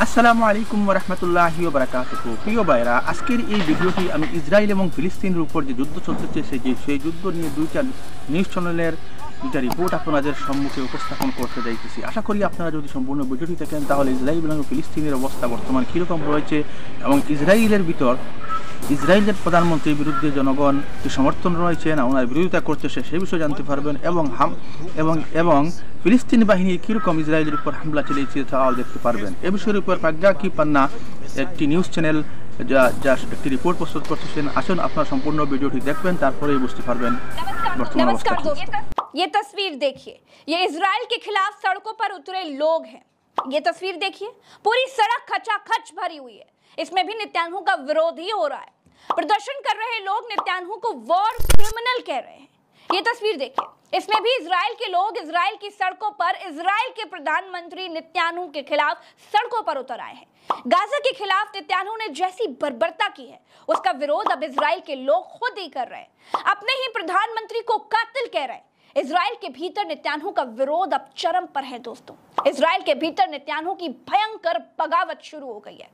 আসসালামু আলাইকুম ওয়া রাহমাতুল্লাহি ওয়া বারাকাতুহু। প্রিয় ভাইরা, আজকের এই ভিডিওটি আমি ইসরায়েল এবং ফিলিস্তিনের উপর যে যুদ্ধ চলতেছে সেই যুদ্ধ নিয়ে দুইটা নিউজ চ্যানেলের দুইটা রিপোর্ট আপনাদের সম্মুখে উপস্থাপন করতে যাইতেছি। আশা করি আপনারা যদি সম্পূর্ণ ভিডিওটি দেখেন তাহলে ইসরায়েল এবং ফিলিস্তিনের অবস্থা বর্তমান কীরকম রয়েছে এবং ইসরায়েলের ভিতর ইসরায়েলের প্রধানমন্ত্রীর বিরুদ্ধে জনগণ কি সমর্থন রয়েছে না ওনার বিরোধিতা করতেছে সেই বিষয়ে জানতে পারবেন এবং ফিলিস্তিনি বাহিনী কীরকম ইসরায়েলের উপর হামলা চালিয়েছে তাও দেখতে পারবেন। এ বিষয়ের উপর প্রজ্ঞা কি পান্না একটি নিউজ চ্যানেল যা একটি রিপোর্ট প্রস্তুত করতেছেন। আসুন আপনারা সম্পূর্ণ ভিডিওটি দেখবেন, তারপরেই বুঝতে পারবেন বর্তমান অবস্থা। ये तस्वीर देखिए, ये इजराइल के खिलाफ सड़कों पर उतरे लोग हैं। ये तस्वीर देखिए, पूरी सड़क खचाखच भरी हुई है। इसमें भी नेतन्याहू का विरोध ही हो रहा है। प्रदर्शन कर रहे लोग नेतन्याहू को वॉर क्रिमिनल कह रहे हैं। ये तस्वीर देखिए, इसमें भी इजराइल के लोग इजराइल की सड़कों पर इजराइल के प्रधानमंत्री नेतन्याहू के खिलाफ सड़कों पर उतर आए हैं। गाजा के खिलाफ नेतन्याहू ने जैसी बर्बरता की है उसका विरोध अब इजराइल के लोग खुद ही कर रहे हैं। अपने ही प्रधानमंत्री को कातिल कह रहे हैं। इजराइल के भीतर नेतन्याहू का विरोध अब चरम पर है दोस्तों। इजराइल के भीतर नेतन्याहू की भयंकर बगावत शुरू हो गई है।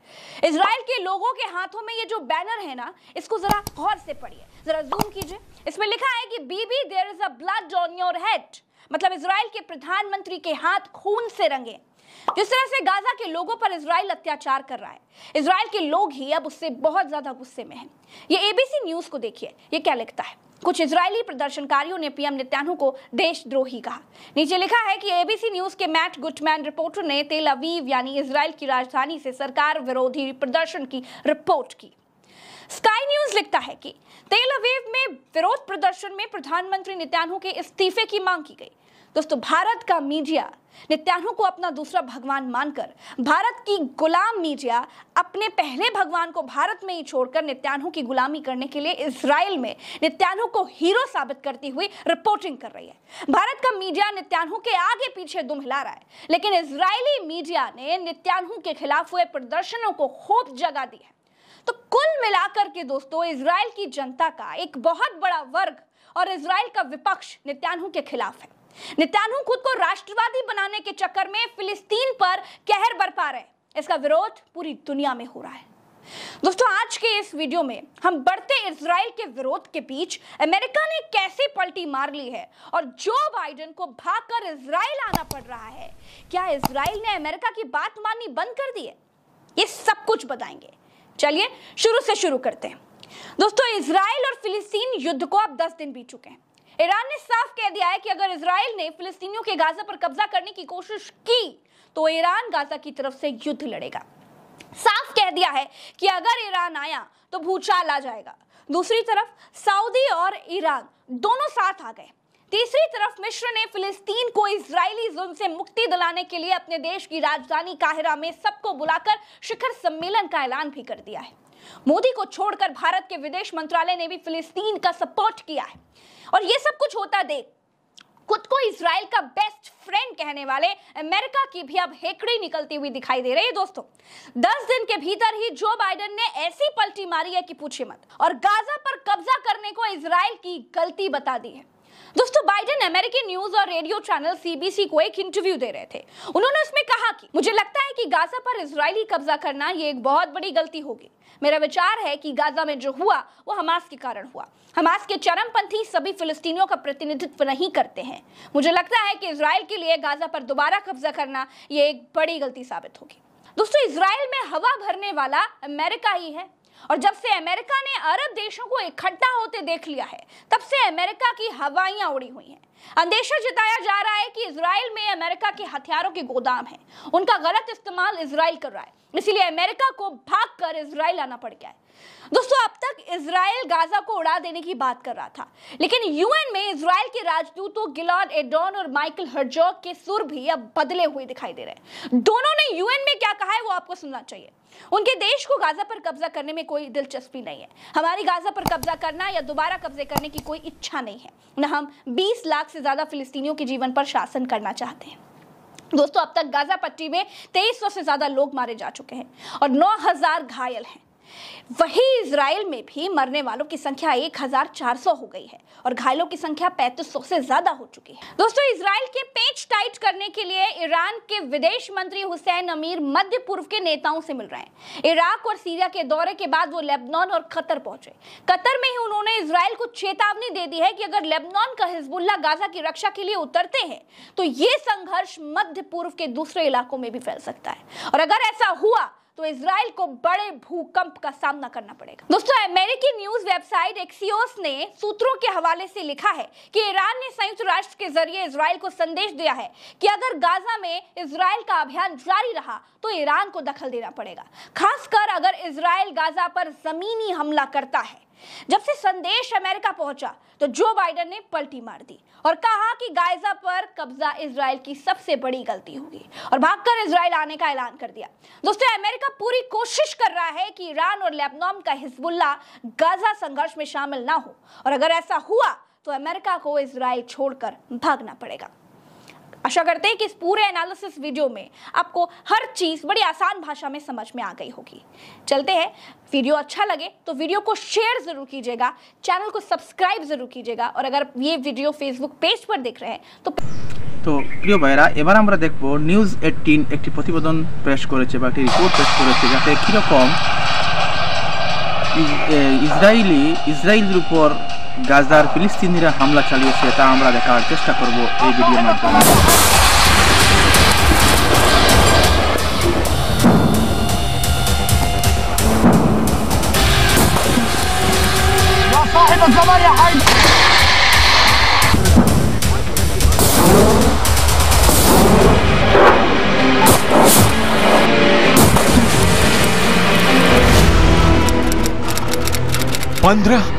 इजराइल के लोगों के हाथों में ये जो बैनर है ना, इसको जरा गौर से पढ़िए, जरा जूम कीजिए। इसमें लिखा है कि Bibi there is a blood on your head, मतलब इजराइल के प्रधानमंत्री के हाथ खून से रंगे। जिस तरह से गाजा के लोगों पर इजराइल अत्याचार कर रहा है, इजराइल के लोग ही अब उससे बहुत ज्यादा गुस्से में हैं। ये एबीसी न्यूज को देखिए, ये क्या लिखता है। कुछ इजरायली प्रदर्शनकारियों ने पीएम नेतन्याहू को देशद्रोही कहा। नीचे लिखा है कि एबीसी न्यूज के मैट गुटमैन रिपोर्टर ने तेल अवीव यानी इजराइल की राजधानी से सरकार विरोधी प्रदर्शन की रिपोर्ट की। स्काई न्यूज लिखता है कि तेल अवीव में विरोध प्रदर्शन में प्रधानमंत्री नेतन्याहू के इस्तीफे की मांग की गई। दोस्तों, भारत का मीडिया नेतन्याहू को अपना दूसरा भगवान मानकर, भारत की गुलाम मीडिया अपने पहले भगवान को भारत में ही छोड़कर नेतन्याहू की गुलामी करने के लिए इजराइल में नेतन्याहू को हीरो साबित करती हुई रिपोर्टिंग कर रही है। भारत का मीडिया नेतन्याहू के आगे पीछे दुम हिला रहा है, लेकिन इजरायली मीडिया ने नेतन्याहू के खिलाफ हुए प्रदर्शनों को खूब जगह दी है। तो कुल मिलाकर के दोस्तों, इजराइल की जनता का एक बहुत बड़ा वर्ग और इजराइल का विपक्ष नेतन्याहू के खिलाफ है। नेतन्याहू खुद को राष्ट्रवादी बनाने के चक्कर में फिलिस्तीन पर कहर बरपा रहे हैं। इसका विरोध पूरी दुनिया में हो रहा है। दोस्तों, आज के इस वीडियो में हम बढ़ते इजराइल के विरोध के बीच अमेरिका ने कैसे पलटी मार ली है और जो बाइडेन को भागकर इजराइल आना पड़ रहा है, क्या इजराइल ने अमेरिका की बात माननी बंद कर दी है, ये सब कुछ बताएंगे। चलिए शुरू से शुरू करते हैं। दोस्तों, इजराइल और फिलिस्तीन युद्ध को अब 10 दिन बीत चुके हैं। ईरान ने साफ कह दिया है कि अगर इजराइल ने फिलिस्तीनियों के गाजा पर कब्जा करने की कोशिश की तो ईरान गाजा की तरफ से युद्ध लड़ेगा। साफ कह दिया है कि अगर ईरान आया तो भूचाल आ जाएगा। दूसरी तरफ सऊदी और ईरान दोनों साथ आ गए। तीसरी तरफ मिस्र ने फिलिस्तीन को इजरायली जुल्म से मुक्ति दिलाने के लिए अपने देश की राजधानी काहिरा में सबको बुलाकर शिखर सम्मेलन का ऐलान भी कर दिया है। मोदी को छोड़कर भारत के विदेश मंत्रालय ने भी फिलिस्तीन का सपोर्ट किया है। और ये सब कुछ होता देख खुद को इजराइल का बेस्ट फ्रेंड कहने वाले अमेरिका की भी अब हेकड़ी निकलती हुई दिखाई दे रही है। दोस्तों, 10 दिन के भीतर ही जो बाइडेन ने ऐसी पलटी मारी है कि पूछिए मत, और गाजा पर कब्जा करने को इजराइल की गलती बता दी है। दोस्तों, बाइडेन अमेरिकी न्यूज और रेडियो चैनल सीबीसी को एक इंटरव्यू दे रहे थे। उन्होंने उसमें कहा कि मुझे लगता है कि गाजा पर इजरायली कब्जा करना ये एक बहुत बड़ी गलती होगी। मेरा विचार है कि गाजा में जो हुआ वो हमास के कारण हुआ। हमास के चरमपंथी सभी फिलिस्तीनियों का प्रतिनिधित्व नहीं करते हैं। मुझे लगता है कि इजराइल के लिए गाजा पर दोबारा कब्जा करना ये एक बड़ी गलती साबित होगी। दोस्तों, इजराइल में हवा भरने वाला अमेरिका ही है, और जब से अमेरिका ने अरब देशों को इकट्ठा होते देख लिया है तब से अमेरिका की हवाइयां उड़ी हुई हैं। अंदेशा जताया जा रहा है कि इजराइल में अमेरिका के हथियारों के गोदाम हैं, उनका गलत इस्तेमाल इजराइल कर रहा है, इसीलिए अमेरिका को भागकर इजराइल आना पड़ गया है। दोस्तों, अब तक इजराइल गाजा को उड़ा देने की बात कर रहा था, लेकिन यूएन में इजराइल के राजदूतों गिलाड एडोन और माइकल हर्जोग के सुर भी अब बदले हुए दिखाई दे रहे हैं। दोनों ने यूएन में क्या कहा है वो आपको सुनना चाहिए। उनके देश को गाजा पर कब्जा करने में कोई दिलचस्पी नहीं है। हमारी गाजा पर कब्जा करना या दोबारा कब्जे करने की कोई इच्छा नहीं है, न हम 20 लाख से ज्यादा फिलिस्तीनियों के जीवन पर शासन करना चाहते हैं। दोस्तों, अब तक गाजा पट्टी में 2300 से ज्यादा लोग मारे जा चुके हैं और 9000 घायल हैं। वही इजराइल में भी मरने वालों की संख्या 1400 हो गई है और घायलों की संख्या 3500 से ज्यादा हो चुकी है। दोस्तों, इजराइल के पेच टाइट करने के लिए ईरान के विदेश मंत्री हुसैन अमीर मध्य पूर्व के नेताओं से मिल रहे हैं। इराक और सीरिया के दौरे के बाद वो लेबनान और कतर पहुंचे। कतर में ही उन्होंने इजराइल को चेतावनी दे दी है कि अगर लेबनान का हिजबुल्लाह गाजा की रक्षा के लिए उतरते हैं तो ये संघर्ष मध्य पूर्व के दूसरे इलाकों में भी फैल सकता है और अगर ऐसा हुआ तो इजराइल को बड़े भूकंप का सामना करना पड़ेगा। दोस्तों, अमेरिकी न्यूज वेबसाइट एक्सियोस ने सूत्रों के हवाले से लिखा है कि ईरान ने संयुक्त राष्ट्र के जरिए इजराइल को संदेश दिया है कि अगर गाजा में इजराइल का अभियान जारी रहा तो ईरान को दखल देना पड़ेगा, खासकर अगर इजराइल गाजा पर जमीनी हमला करता है। जब से संदेश अमेरिका पहुंचा तो जो बाइडेन ने पलटी मार दी और कहा कि गाजा पर कब्जा इजराइल की सबसे बड़ी गलती होगी और भागकर इजराइल आने का ऐलान कर दिया। दोस्तों, अमेरिका पूरी कोशिश कर रहा है कि ईरान और लेबनान का हिजबुल्लाह गाजा संघर्ष में शामिल ना हो और अगर ऐसा हुआ तो अमेरिका को इजराइल छोड़कर भागना पड़ेगा। आशा करते हैं कि इस पूरे एनालिसिस वीडियो में आपको हर चीज बड़ी आसान भाषा में समझ में आ गई होगी। चलते हैं, वीडियो अच्छा लगे तो वीडियो को शेयर जरूर कीजिएगा, चैनल को सब्सक्राइब जरूर कीजिएगा और अगर ये वीडियो फेसबुक पेज पर देख रहे हैं तो প্রিয় ভাইরা, এবার আমরা দেখব নিউজ 18 একটি প্রতিবেদন পেশ করেছে বা একটি রিপোর্ট পেশ করেছে যাতে কিরকম ইসরায়েলের উপর গাজার ফিলিস্তিনিরা হামলা চালিয়েছে তা আমরা দেখার চেষ্টা করব এই ভিডিওর মাধ্যমে।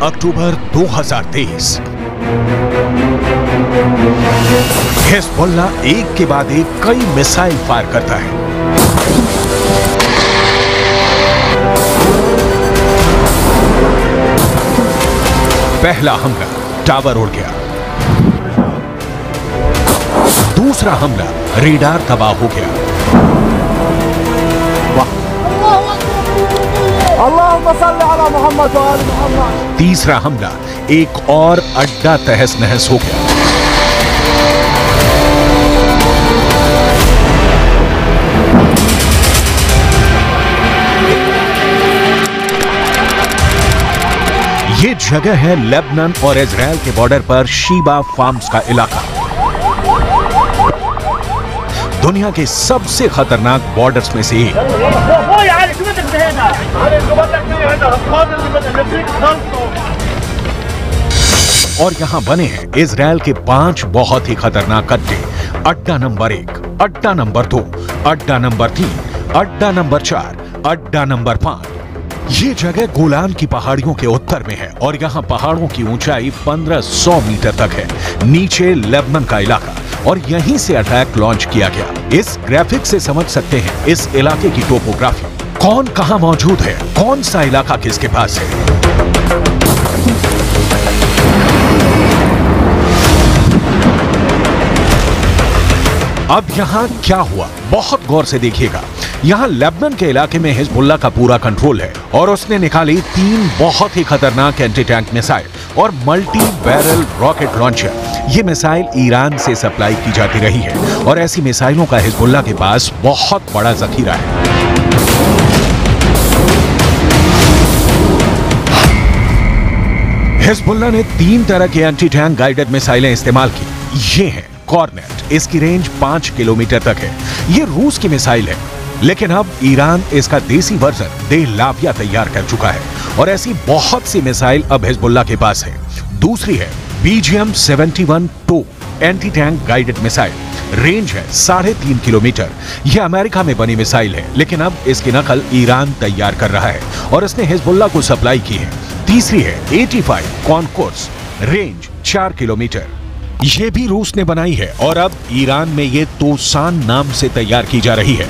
अक्टूबर 2023 हिजबुल्लाह एक के बाद एक कई मिसाइल फायर करता है। पहला हमला टावर उड़ गया, दूसरा हमला रेडार तबाह हो गया, तीसरा हमला एक और अड्डा तहस नहस हो गया। ये जगह है लेबनान और इजराइल के बॉर्डर पर शीबा फार्म्स का इलाका। दुनिया के सबसे खतरनाक बॉर्डर्स में से एक। और यहां बने हैं इजराइल के 5 बहुत ही खतरनाक अड्डे। अड्डा नंबर 1, अड्डा नंबर 2, अड्डा नंबर 3, अड्डा नंबर 4, अड्डा नंबर 5। ये जगह गोलान की पहाड़ियों के उत्तर में है और यहाँ पहाड़ों की ऊंचाई 1500 मीटर तक है। नीचे लेबनान का इलाका और यहीं से अटैक लॉन्च किया गया। इस ग्राफिक से समझ सकते हैं इस इलाके की टोपोग्राफी, कौन कहां मौजूद है, कौन सा इलाका किसके पास है। अब यहां क्या हुआ, बहुत गौर से देखिएगा। यहां लेबनान के इलाके में हिजबुल्लाह का पूरा कंट्रोल है और उसने निकाली 3 बहुत ही खतरनाक एंटी टैंक मिसाइल और मल्टी बैरल रॉकेट लॉन्चर। ये मिसाइल ईरान से सप्लाई की जाती रही है और ऐसी मिसाइलों का हिजबुल्लाह के पास बहुत बड़ा जखीरा है। हिजबुल्लाह ने 3 तरह के एंटी टैंक गाइडेड मिसाइलें इस्तेमाल की। ये है कॉर्नेट, इसकी रेंज 5 किलोमीटर तक है। ये रूस की मिसाइल है, लेकिन अब ईरान इसका देसी वर्जन देहलाविया तैयार कर चुका है और ऐसी बहुत सी मिसाइल अब हिजबुल्लाह के पास है। दूसरी है BGM-71 anti tank guided missile, range है 3.5 किलोमीटर। यह अमेरिका में बनी मिसाइल है, लेकिन अब इसकी नकल ईरान तैयार कर रहा है और इसने हिजबुल्लाह को सप्लाई की है। तीसरी है 85 कॉनकोर्स, रेंज 4 किलोमीटर। ये भी रूस ने बनाई है और अब ईरान में ये तोसान नाम से तैयार की जा रही है।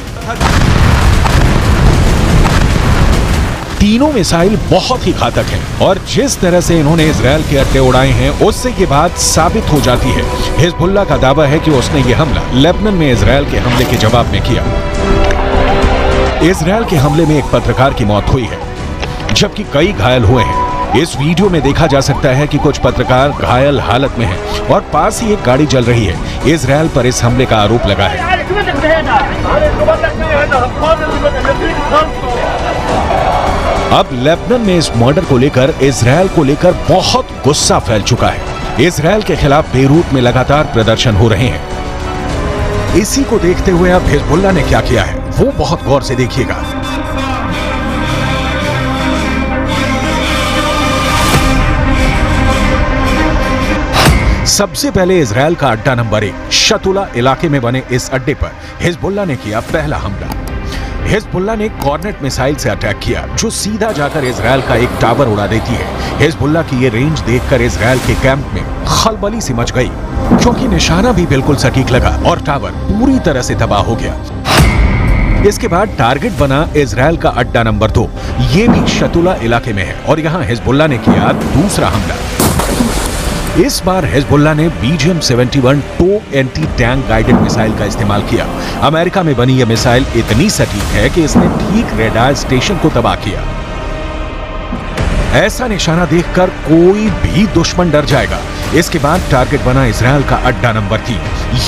तीनों मिसाइल बहुत ही घातक हैं और जिस तरह से इन्होंने इजराइल के अड्डे उड़ाए हैं उससे ये बात साबित हो जाती है। हिजबुल्लाह का दावा है कि उसने ये हमला लेबनान में इजराइल के हमले के जवाब में किया। इजराइल के हमले में एक पत्रकार की मौत हुई है। जबकि कई घायल हुए हैं। इस वीडियो में देखा जा सकता है कि कुछ पत्रकार घायल हालत में हैं और पास ही एक गाड़ी जल रही है। इजरायल पर इस हमले का आरोप लगा है। अब लेबनान में इस मर्डर को लेकर इजरायल को लेकर बहुत गुस्सा फैल चुका है। इजरायल के खिलाफ बेरूत में लगातार प्रदर्शन हो रहे हैं। इसी को देखते हुए अब हिजबुल्लाह ने क्या किया है वो बहुत गौर से देखिएगा। सबसे पहले इजरायल का अड्डा नंबर 1 शतुला इलाके में बने इस अड्डे पर हिजबुल्लाह ने किया पहला हमला। हिजबुल्लाह ने कॉर्नेट मिसाइल से अटैक किया जो सीधा जाकर इजरायल का एक टावर उड़ा देती है। हिजबुल्लाह की ये रेंज देखकर इजरायल के कैंप में खलबली सी मच गई क्योंकि निशाना भी बिल्कुल सटीक लगा और टावर पूरी तरह से तबाह हो गया। इसके बाद टारगेट बना इजरायल का अड्डा नंबर 2। ये भी शतुला इलाके में है और यहाँ हिजबुल्लाह ने किया दूसरा हमला। इस बार हिजबुल्लाह ने BGM-71 टो एंटी टैंक गाइडेड मिसाइल का इस्तेमाल किया। अमेरिका में बनी यह मिसाइल इतनी सटीक है कि इसने ठीक रेडार स्टेशन को तबाह किया। ऐसा निशाना देखकर कोई भी दुश्मन डर जाएगा। इसके बाद टारगेट बना इजरायल का अड्डा नंबर 3।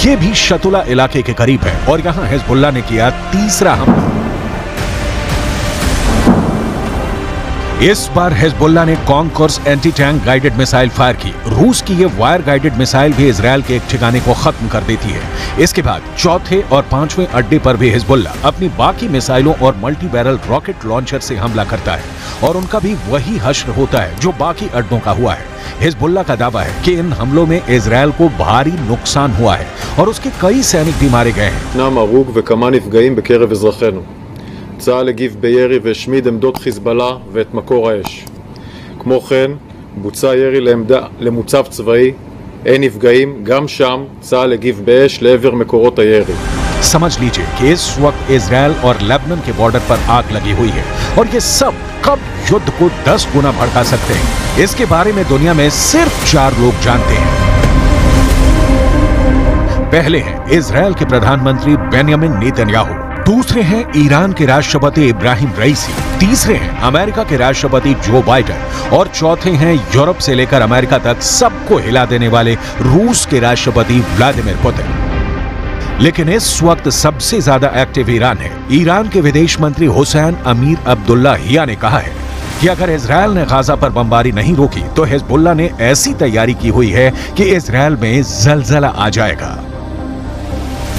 यह भी शतुला इलाके के करीब है और यहां हिजबुल्लाह ने किया तीसरा हमला। इस बार हिजबुल्लाह ने concourse anti tank guided missile fire की। रूस की ये वायर गाइडेड मिसाइल भी इजरायल के एक ठिकाने को खत्म कर देती है। इसके बाद चौथे और पांचवें अड्डे पर भी हिजबुल्लाह अपनी बाकी मिसाइलों और मल्टी बैरल रॉकेट लॉन्चर से हमला करता है और उनका भी वही हश्र होता है जो बाकी अड्डों का हुआ है। हिजबुल्लाह का दावा है कि इन हमलों में इजरायल को भारी नुकसान हुआ है और उसके कई सैनिक भी मारे गए हैं। צה"ל הגיב בירי והשמיד עמדות חיזבאללה ואת מקור האש. כמו כן, בוצע ירי למוצב צבאי, אין נפגעים, גם שם צה"ל הגיב באש לעבר מקורות הירי. समझ लीजिए कि इस वक्त इजरायल और लेबनान के बॉर्डर पर आग लगी हुई है और ये सब कब युद्ध को 10 गुना भड़का सकते हैं, इसके बारे में दुनिया में सिर्फ 4 लोग जानते हैं। पहले हैं इजरायल के प्रधानमंत्री बेंयामिन नेतन्याहू, दूसरे हैं ईरान के राष्ट्रपति इब्राहिम रईसी, तीसरे हैं अमेरिका के राष्ट्रपति जो बाइडेन और चौथे हैं यूरोप से लेकर अमेरिका तक सबको हिला देने वाले रूस के राष्ट्रपति व्लादिमीर पुतिन। लेकिन इस वक्त सबसे ज्यादा एक्टिव ईरान है। ईरान के विदेश मंत्री हुसैन अमीर अब्दुल्लाहियां ने कहा है कि अगर इजरायल ने गाजा पर बमबारी नहीं रोकी तो हिजबुल्लाह ने ऐसी तैयारी की हुई है कि इजरायल में जलजला आ जाएगा।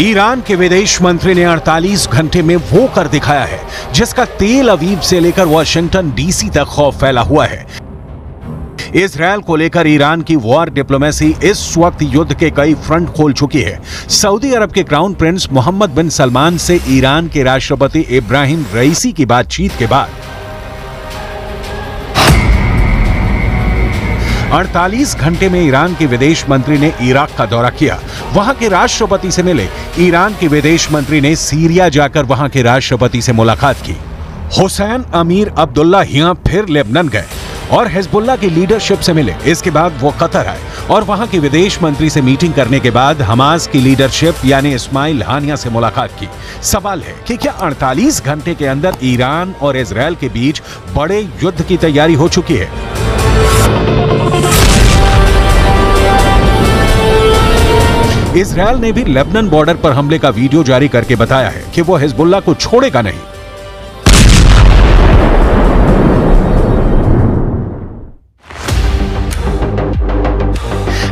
ईरान के विदेश मंत्री ने 48 घंटे में वो कर दिखाया है जिसका तेल अवीव से लेकर वाशिंगटन डीसी तक खौफ फैला हुआ है। इजरायल को लेकर ईरान की वॉर डिप्लोमेसी इस वक्त युद्ध के कई फ्रंट खोल चुकी है। सऊदी अरब के क्राउन प्रिंस मोहम्मद बिन सलमान से ईरान के राष्ट्रपति इब्राहिम रईसी की बातचीत के बाद 48 घंटे में ईरान के विदेश मंत्री ने इराक का दौरा किया, वहां के राष्ट्रपति से मिले। ईरान के विदेश मंत्री ने सीरिया जाकर वहां के राष्ट्रपति से मुलाकात की। हुसैन अमीर अब्दुल्लाहियां फिर लेबनान गए और हिजबुल्लाह की लीडरशिप से मिले। इसके बाद वो कतर आए और वहां के विदेश मंत्री से मीटिंग करने के बाद हमास की लीडरशिप यानी इस्माइल हानिया से मुलाकात की। सवाल है कि क्या 48 घंटे के अंदर ईरान और इजरायल के बीच बड़े युद्ध की तैयारी हो चुकी है? इजरायल ने भी लेबनान बॉर्डर पर हमले का वीडियो जारी करके बताया है कि वो हिजबुल्लाह को छोड़ेगा नहीं।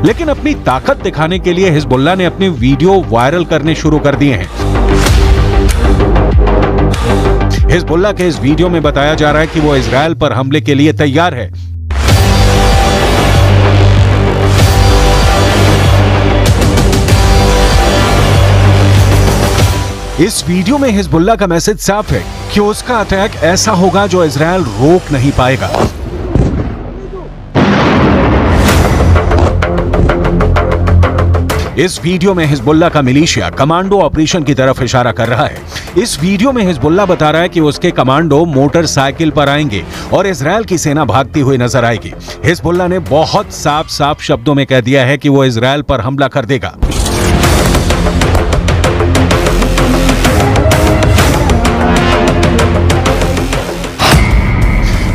लेकिन अपनी ताकत दिखाने के लिए हिजबुल्लाह ने अपने वीडियो वायरल करने शुरू कर दिए हैं। हिजबुल्लाह के इस वीडियो में बताया जा रहा है कि वो इजरायल पर हमले के लिए तैयार है। इस वीडियो में हिजबुल्लाह का मैसेज साफ है कि उसका अटैक ऐसा होगा जो इजरायल रोक नहीं पाएगा। इस वीडियो में हिजबुल्लाह का मिलिशिया कमांडो ऑपरेशन की तरफ इशारा कर रहा है। इस वीडियो में हिजबुल्लाह बता रहा है कि उसके कमांडो मोटरसाइकिल पर आएंगे और इजराइल की सेना भागती हुई नजर आएगी। हिजबुल्लाह ने बहुत साफ शब्दों में कह दिया है कि वो इजराइल पर हमला कर देगा।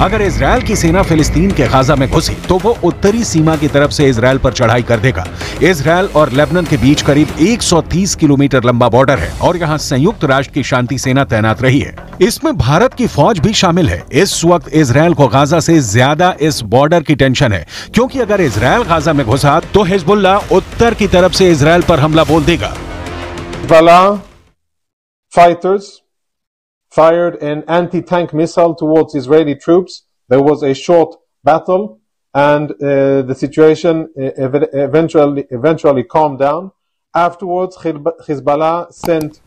अगर इजराइल की सेना फिलिस्तीन के गाजा में घुसी तो वो उत्तरी सीमा की तरफ से इजराइल पर चढ़ाई कर देगा। इजराइल और लेबनान के बीच करीब 130 किलोमीटर लंबा बॉर्डर है और यहाँ संयुक्त राष्ट्र की शांति सेना तैनात रही है। इसमें भारत की फौज भी शामिल है। इस वक्त इजराइल को गाजा से ज्यादा इस बॉर्डर की टेंशन है, क्योंकि अगर इजराइल गाजा में घुसा तो हिजबुल्लाह उत्तर की तरफ से इजराइल पर हमला बोल देगा। Hezbollah fighters fired an anti-tank missile towards Israeli troops. There was a short battle and the situation eventually calmed down. Afterwards, Hezbollah sent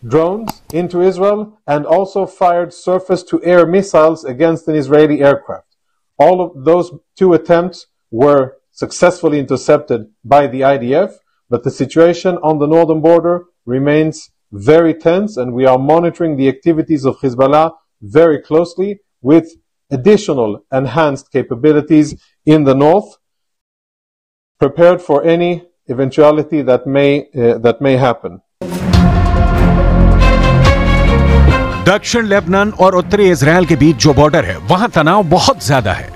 drones into Israel and also fired surface-to-air missiles against an Israeli aircraft. All of those two attempts were successfully intercepted by the IDF, but the situation on the northern border remains very tense, and we are monitoring the activities of Hezbollah very closely with additional enhanced capabilities in the north, prepared for any eventuality that may happen. दक्षिण Lebanon और उत्तरी Israel के बीच जो border है वहां तनाव बहुत ज्यादा है।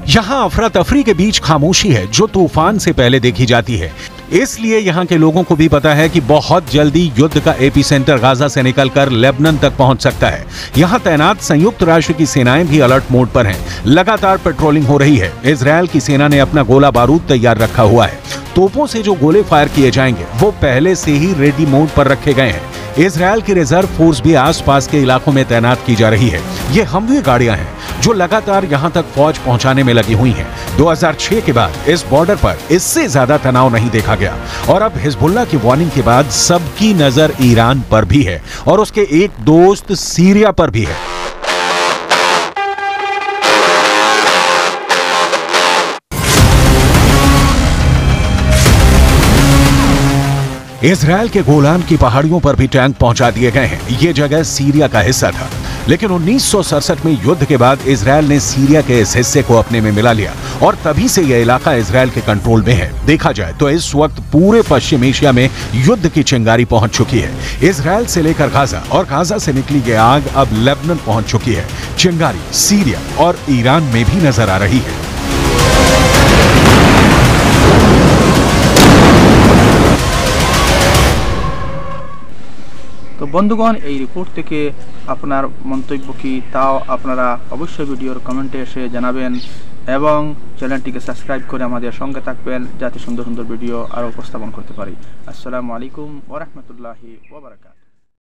यहाँ अफरा तफरी के बीच खामोशी है जो तूफान से पहले देखी जाती है। इसलिए यहाँ के लोगों को भी पता है कि बहुत जल्दी युद्ध का एपिसेंटर गाजा से निकलकर लेबनान तक पहुंच सकता है। यहाँ तैनात संयुक्त राष्ट्र की सेनाएं भी अलर्ट मोड पर हैं। लगातार पेट्रोलिंग हो रही है। इजराइल की सेना ने अपना गोला बारूद तैयार रखा हुआ है। तोपों से जो गोले फायर किए जाएंगे वो पहले से ही रेडी मोड पर रखे गए हैं। इजराइल की रिजर्व फोर्स भी आसपास के इलाकों में तैनात की जा रही है। ये हमवी गाड़ियां हैं जो लगातार यहां तक फौज पहुंचाने में लगी हुई हैं। 2006 के बाद इस बॉर्डर पर इससे ज्यादा तनाव नहीं देखा गया और अब हिजबुल्लाह की वार्निंग के बाद सबकी नजर ईरान पर भी है और उसके एक दोस्त सीरिया पर भी है। इजराइल के गोलान की पहाड़ियों पर भी टैंक पहुंचा दिए गए हैं। ये जगह सीरिया का हिस्सा था, लेकिन 1967 में युद्ध के बाद इजराइल ने सीरिया के इस हिस्से को अपने में मिला लिया और तभी से यह इलाका इजराइल के कंट्रोल में है। देखा जाए तो इस वक्त पूरे पश्चिम एशिया में युद्ध की चिंगारी पहुंच चुकी है। इजराइल से लेकर गाजा और गाजा से निकली ये आग अब लेबनान पहुंच चुकी है। चिंगारी सीरिया और ईरान में भी नजर आ रही है। তো বন্ধুগণ, এই রিপোর্ট থেকে আপনার মন্তব্য কি তাও আপনারা অবশ্যই ভিডিওর কমেন্টে এসে জানাবেন এবং চ্যানেলটিকে সাবস্ক্রাইব করে আমাদের সঙ্গে থাকবেন যাতে সুন্দর সুন্দর ভিডিও আরও উপস্থাপন করতে পারি। আসসালামু আলাইকুম ওয়া রাহমাতুল্লাহি ওয়া বারাকাতুহু।